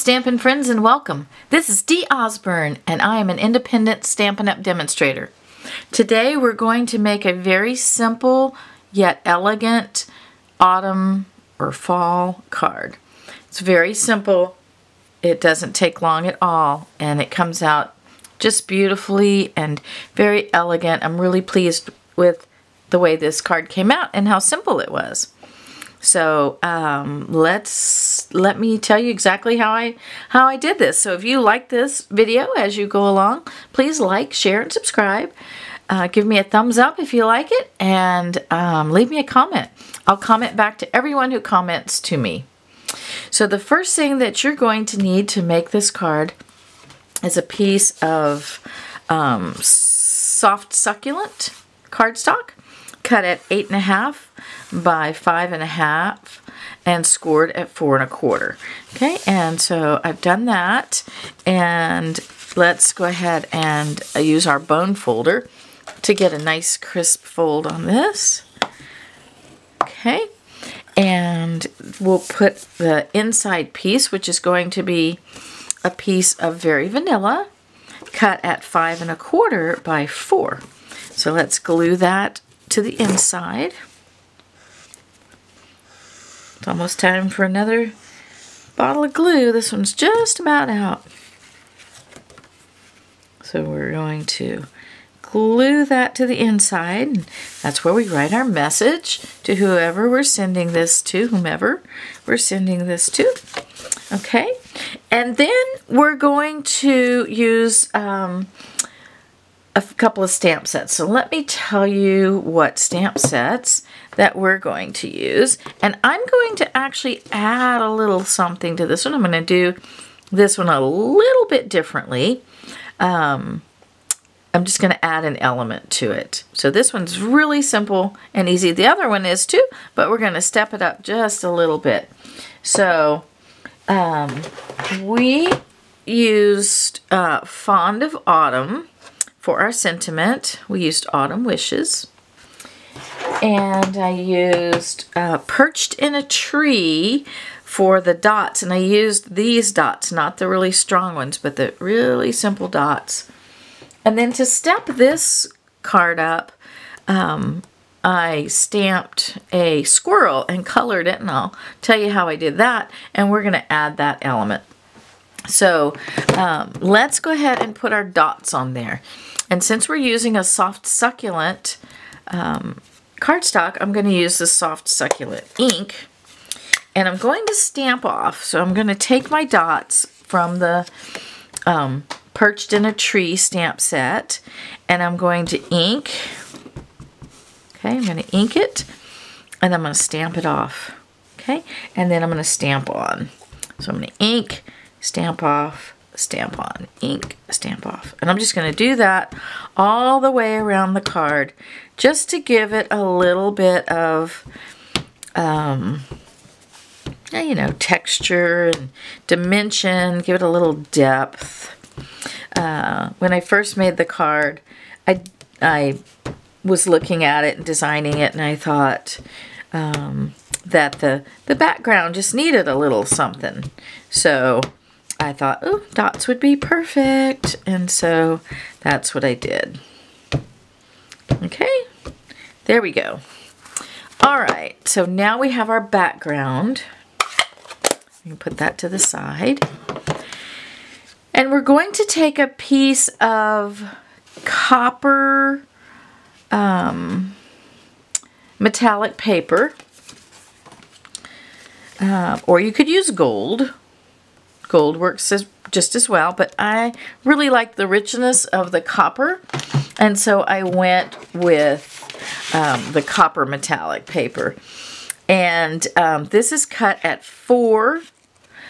Stampin' friends, and welcome. This is Dee Osburn, and I am an independent Stampin' Up! Demonstrator. Today we're going to make a very simple yet elegant autumn or fall card. It's very simple. It doesn't take long at all, and it comes out just beautifully and very elegant. I'm really pleased with the way this card came out and how simple it was. So let me tell you exactly how I did this. So if you like this video as you go along, please like, share, and subscribe. Give me a thumbs up if you like it, and leave me a comment. I'll comment back to everyone who comments to me. So the first thing that you're going to need to make this card is a piece of soft succulent cardstock, cut at 8.5 by 5.5 and scored at 4 1/4. Okay, and so I've done that, and let's go ahead and use our bone folder to get a nice crisp fold on this. Okay, and we'll put the inside piece, which is going to be a piece of Very Vanilla, cut at 5 1/4 by 4. So let's glue that to the inside. It's almost time for another bottle of glue. This one's just about out. So we're going to glue that to the inside. That's where we write our message to whoever we're sending this to, whomever we're sending this to. Okay, and then we're going to use a couple of stamp sets. So let me tell you what stamp sets that we're going to use. And I'm going to actually add a little something to this one. I'm going to do this one a little bit differently. I'm just going to add an element to it. So this one's really simple and easy. The other one is too, but we're going to step it up just a little bit. So we used Fond of Autumn for our sentiment. We used Autumn Wishes. And I used Perched in a Tree for the dots. And I used these dots, not the really strong ones, but the really simple dots. And then to step this card up, I stamped a squirrel and colored it, and I'll tell you how I did that. And we're going to add that element. So let's go ahead and put our dots on there. And since we're using a soft succulent cardstock, I'm going to use the soft succulent ink. And I'm going to stamp off. So I'm going to take my dots from the Perched in a Tree stamp set, and I'm going to ink. Okay, I'm going to ink it, and I'm going to stamp it off. Okay, and then I'm going to stamp on. So I'm going to ink, stamp off, stamp on, ink, stamp off. And I'm just going to do that all the way around the card just to give it a little bit of, you know, texture and dimension, give it a little depth. When I first made the card, I was looking at it and designing it, and I thought that the background just needed a little something. So I thought, oh, dots would be perfect, and so that's what I did. Okay, there we go. All right, so now we have our background. We can put that to the side. And we're going to take a piece of copper metallic paper, or you could use gold. Gold works just as well, but I really like the richness of the copper, and so I went with the copper metallic paper. And this is cut at 4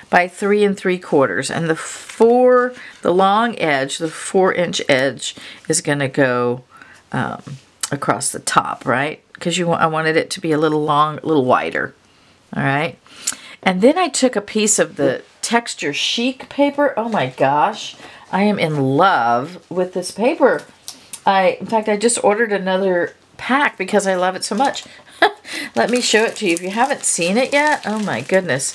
by 3 3/4, and the long edge, the 4-inch edge, is going to go across the top, right? Because I wanted it to be a little long, a little wider. All right. And then I took a piece of the texture Chic paper. Oh my gosh, I am in love with this paper. In fact, I just ordered another pack because I love it so much. Let me show it to you if you haven't seen it yet. Oh my goodness.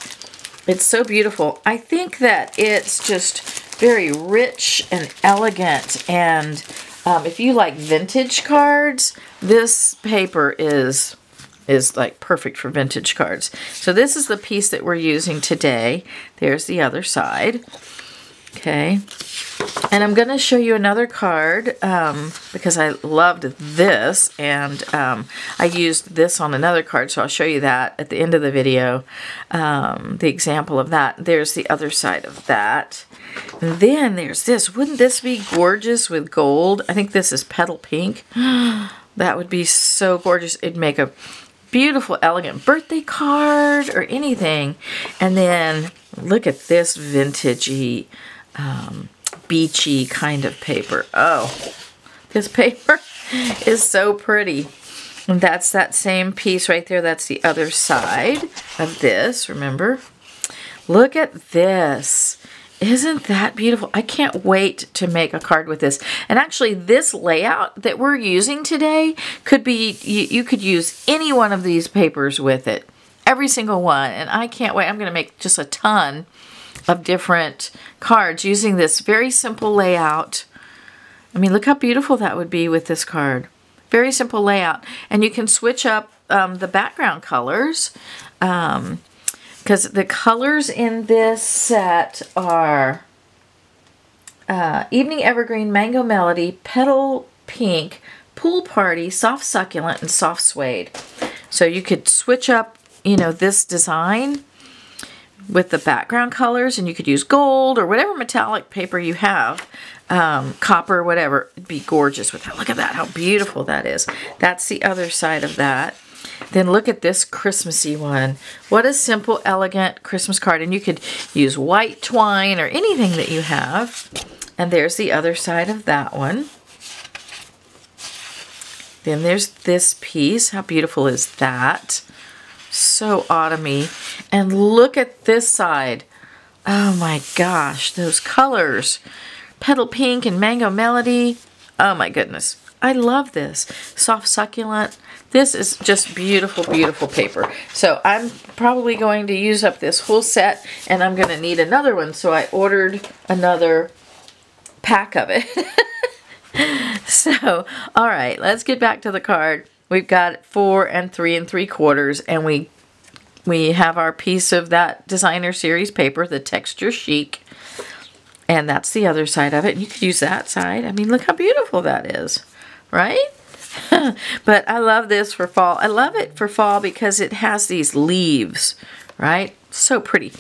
It's so beautiful. I think that it's just very rich and elegant, and if you like vintage cards, this paper is like perfect for vintage cards. So this is the piece that we're using today. There's the other side. Okay. And I'm going to show you another card because I loved this, and I used this on another card, so I'll show you that at the end of the video, the example of that. There's the other side of that. And then there's this. Wouldn't this be gorgeous with gold? I think this is petal pink. That would be so gorgeous. It'd make a beautiful, elegant birthday card or anything. And then look at this vintagey, beachy kind of paper. Oh, this paper is so pretty. And that's that same piece right there. That's the other side of this, remember? Look at this. Isn't that beautiful? I can't wait to make a card with this. And actually, this layout that we're using today could be, you could use any one of these papers with it. Every single one. And I can't wait. I'm going to make just a ton of different cards using this very simple layout. I mean, look how beautiful that would be with this card. Very simple layout. And you can switch up the background colors. Because the colors in this set are Evening Evergreen, Mango Melody, Petal Pink, Pool Party, Soft Succulent, and Soft Suede. So you could switch up, you know, this design with the background colors, and you could use gold or whatever metallic paper you have, copper, whatever. It'd be gorgeous with that. Look at that, how beautiful that is. That's the other side of that. Then look at this Christmassy one. What a simple, elegant Christmas card. And you could use white twine or anything that you have. And there's the other side of that one. Then there's this piece. How beautiful is that? So autumny. And look at this side. Oh my gosh, those colors. Petal Pink and Mango Melody. Oh my goodness. I love this. Soft Succulent. This is just beautiful, beautiful paper. So I'm probably going to use up this whole set, and I'm going to need another one. So I ordered another pack of it. So, all right, let's get back to the card. We've got 4 3 3/4, and we have our piece of that designer series paper, the texture Chic. And that's the other side of it. You could use that side. I mean, look how beautiful that is, right? But I love this for fall. I love it for fall because it has these leaves, right? So pretty.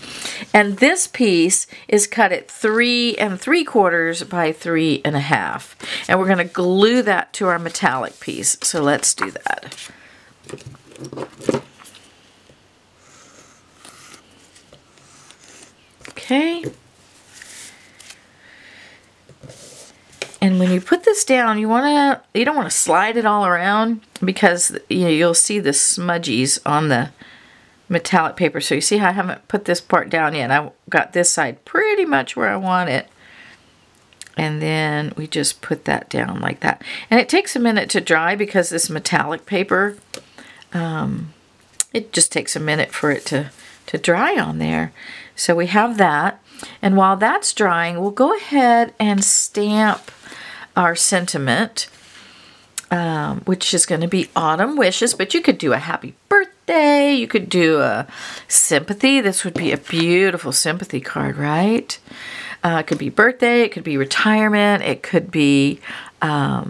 And this piece is cut at 3 3/4 by 3 1/2. And we're going to glue that to our metallic piece. So let's do that. Okay. And when you put this down, you don't want to slide it all around because you'll see the smudgies on the metallic paper. So you see how I haven't put this part down yet. I got this side pretty much where I want it. And then we just put that down like that. And it takes a minute to dry because this metallic paper, it just takes a minute for it to dry on there. So we have that. And while that's drying, we'll go ahead and stamp our sentiment, which is going to be Autumn Wishes, but you could do a happy birthday, you could do a sympathy. This would be a beautiful sympathy card, right? It could be birthday, it could be retirement, it could be a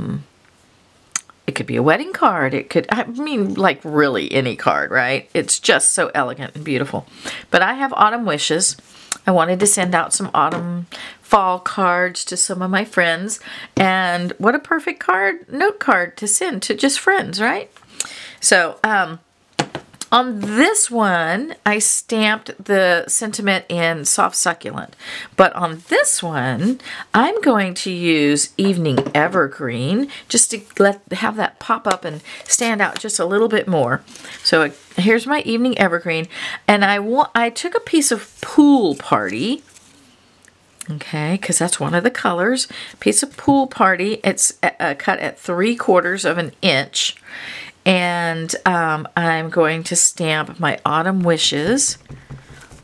wedding card, it could, I mean, like really any card, right? It's just so elegant and beautiful. But I have Autumn Wishes. I wanted to send out some autumn fall cards to some of my friends. And what a perfect note card to send to just friends, right? So on this one, I stamped the sentiment in Soft Succulent. But on this one, I'm going to use Evening Evergreen just to have that pop up and stand out just a little bit more. So here's my Evening Evergreen. And I took a piece of Pool Party. Okay, because that's one of the colors. Piece of Pool Party. It's cut at 3/4 inch. And I'm going to stamp my Autumn Wishes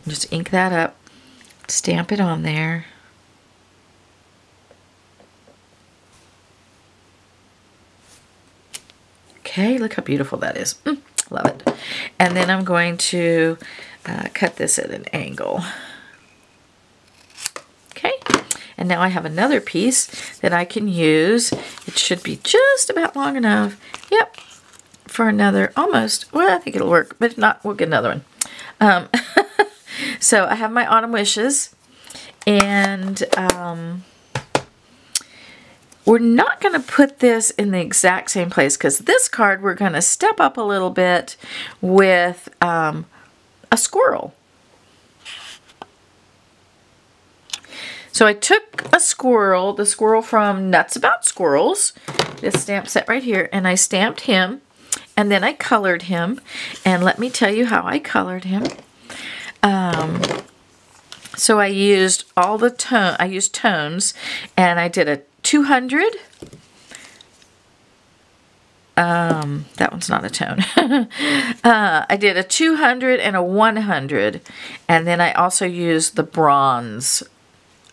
Just ink that up, stamp it on there. Okay, look how beautiful that is. Love it. And then I'm going to cut this at an angle. Okay, and now I have another piece that I can use. It should be just about long enough. Yep, for another, almost, well, I think it'll work, but if not, we'll get another one. So I have my Autumn Wishes, and we're not going to put this in the exact same place, because this card we're going to step up a little bit with a squirrel. So I took a squirrel, the squirrel from Nuts About Squirrels, this stamp set right here, and I stamped him, and then I colored him. And let me tell you how I colored him. So I used all the tones, and I did a 200. That one's not a tone. I did a 200 and a 100, and then I also used the bronze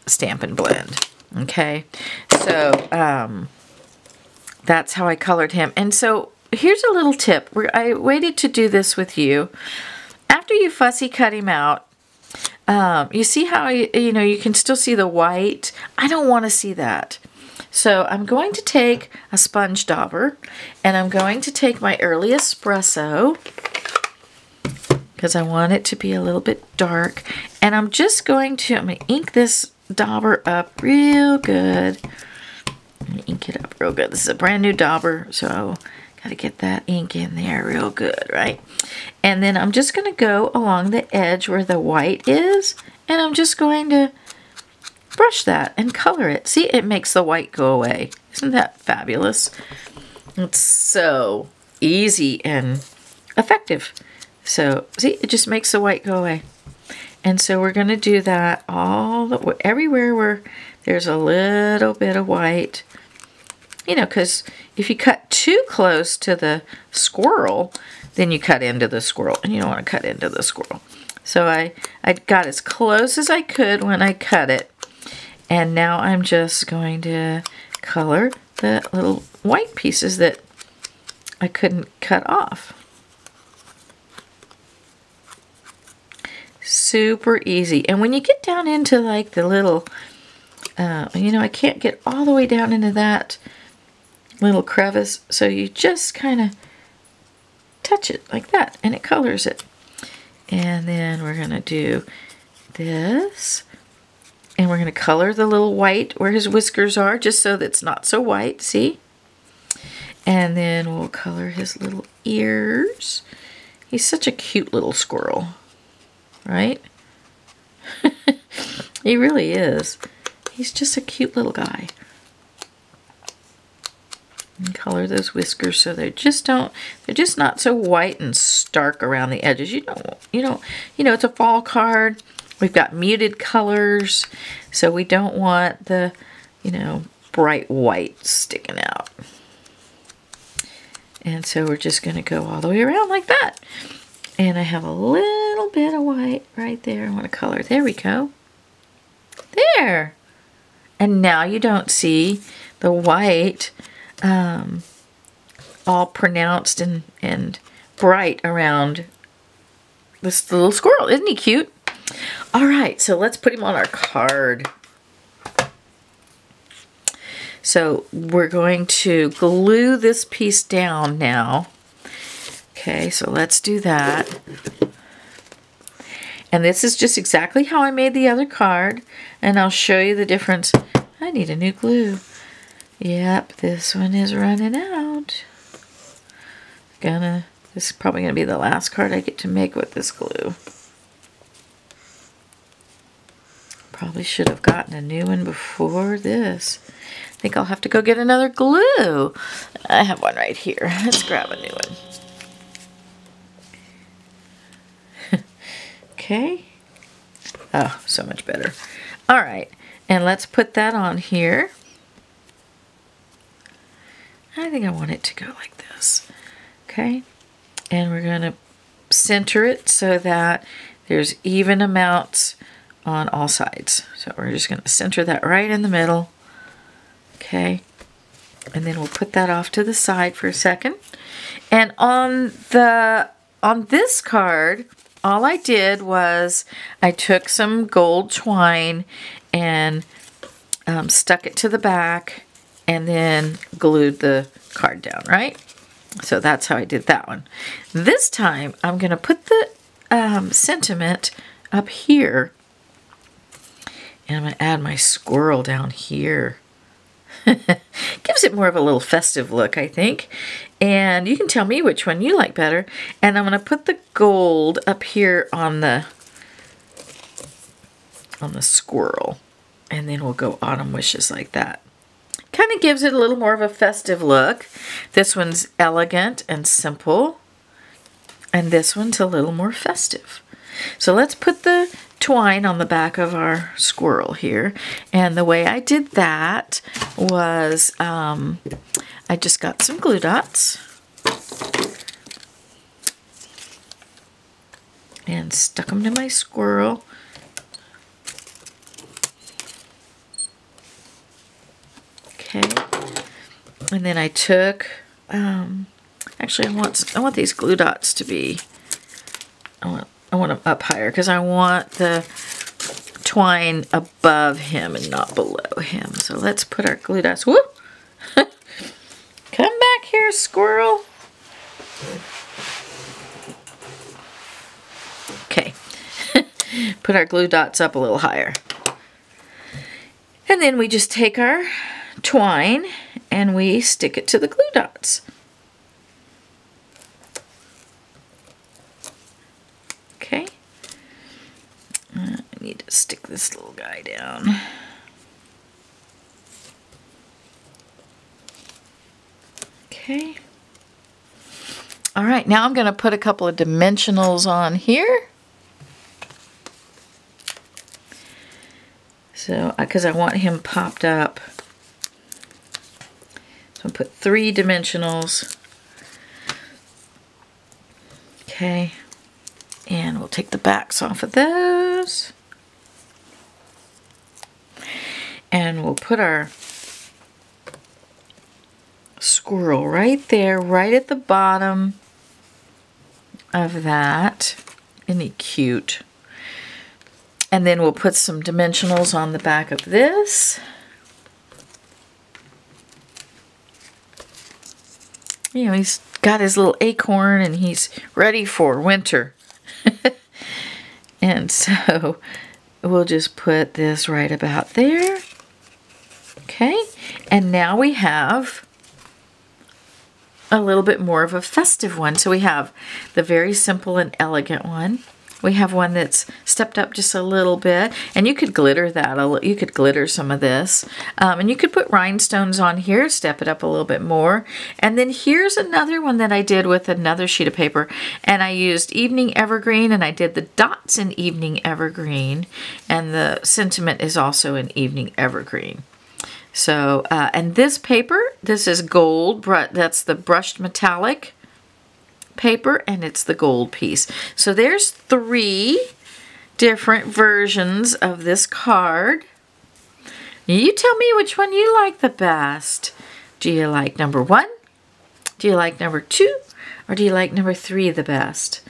Stampin' Blend. Okay, so that's how I colored him. And so here's a little tip. I waited to do this with you. After you fussy cut him out, you see how you can still see the white. I don't want to see that. So I'm going to take a sponge dauber, and I'm going to take my early espresso, because I want it to be a little bit dark. And I'm going to ink this dauber up real good. Let me ink it up real good. This is a brand new dauber, so got to get that ink in there real good, right? And then I'm just going to go along the edge where the white is, and I'm just going to brush that and color it. See, it makes the white go away. Isn't that fabulous? It's so easy and effective. So, see, it just makes the white go away. And so we're going to do that everywhere where there's a little bit of white. You know, because if you cut too close to the squirrel, then you cut into the squirrel, and you don't want to cut into the squirrel. So I got as close as I could when I cut it. And now I'm just going to color the little white pieces that I couldn't cut off. Super easy. And when you get down into like the little, I can't get all the way down into that little crevice, so you just kind of touch it like that, and it colors it. And then we're going to do this, and we're going to color the little white where his whiskers are, just so that it's not so white, see? And then we'll color his little ears. He's such a cute little squirrel. Right? He really is. He's just a cute little guy. And color those whiskers so they're just not so white and stark around the edges. It's a fall card. We've got muted colors, so we don't want the, bright white sticking out. And so we're just going to go all the way around like that. And I have a little bit of white right there. I want to color. There we go. There. And now you don't see the white all pronounced and bright around this little squirrel. Isn't he cute? All right, so let's put him on our card. So we're going to glue this piece down now. Okay, so let's do that. And this is just exactly how I made the other card, and I'll show you the difference. I need a new glue. Yep, this one is running out. This is probably gonna be the last card I get to make with this glue. Probably should have gotten a new one before this. I think I'll have to go get another glue. I have one right here. Let's grab a new one. Okay. Oh, so much better. All right, and let's put that on here. I think I want it to go like this. Okay, and we're going to center it so that There's even amounts on all sides. So we're just going to center that right in the middle. Okay. And then we'll put that off to the side for a second. And on this card, all I did was I took some gold twine and stuck it to the back and then glued the card down, right? So that's how I did that one. This time, I'm going to put the sentiment up here. And I'm going to add my squirrel down here. Gives it more of a little festive look, I think. And you can tell me which one you like better. And I'm going to put the gold up here on the squirrel. And then we'll go autumn wishes like that. Kind of gives it a little more of a festive look. This one's elegant and simple. And this one's a little more festive. So let's put the twine on the back of our squirrel here. And the way I did that was I just got some glue dots and stuck them to my squirrel. Okay. And then I took actually I want these glue dots to be I want them up higher because I want the twine above him and not below him. So let's put our glue dots. Whoop! Come back here, squirrel. Okay. Put our glue dots up a little higher. And then we just take our twine and we stick it to the glue dots. Okay. I need to stick this little guy down. Okay. All right, now I'm going to put a couple of dimensionals on here. So, because I want him popped up. So I'll put 3 dimensionals. Okay. And we'll take the backs off of those. And we'll put our squirrel right there, right at the bottom of that. Isn't he cute? And then we'll put some dimensionals on the back of this. You know, he's got his little acorn and he's ready for winter. And so we'll just put this right about there. Okay, and now we have a little bit more of a festive one. So we have the very simple and elegant one. We have one that's stepped up just a little bit, and you could glitter that. You could glitter some of this, and you could put rhinestones on here, step it up a little bit more. And then here's another one that I did with another sheet of paper, and I used Evening Evergreen, and I did the dots in Evening Evergreen, and the sentiment is also in Evening Evergreen. So, and this paper, this is gold, that's the brushed metallic paper, and it's the gold piece. So there's 3 different versions of this card. You tell me which one you like the best. Do you like number 1? Do you like number 2? Or do you like number 3 the best?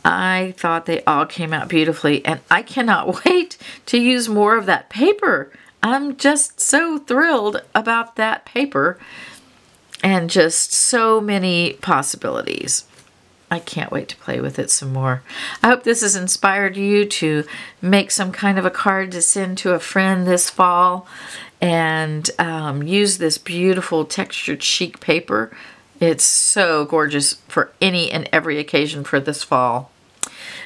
I thought they all came out beautifully, and I cannot wait to use more of that paper. I'm just so thrilled about that paper. And just so many possibilities. I can't wait to play with it some more. I hope this has inspired you to make some kind of a card to send to a friend this fall. And use this beautiful textured chic paper. It's so gorgeous for any and every occasion for this fall.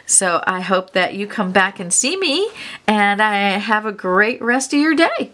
So I hope that you come back and see me. And I have a great rest of your day.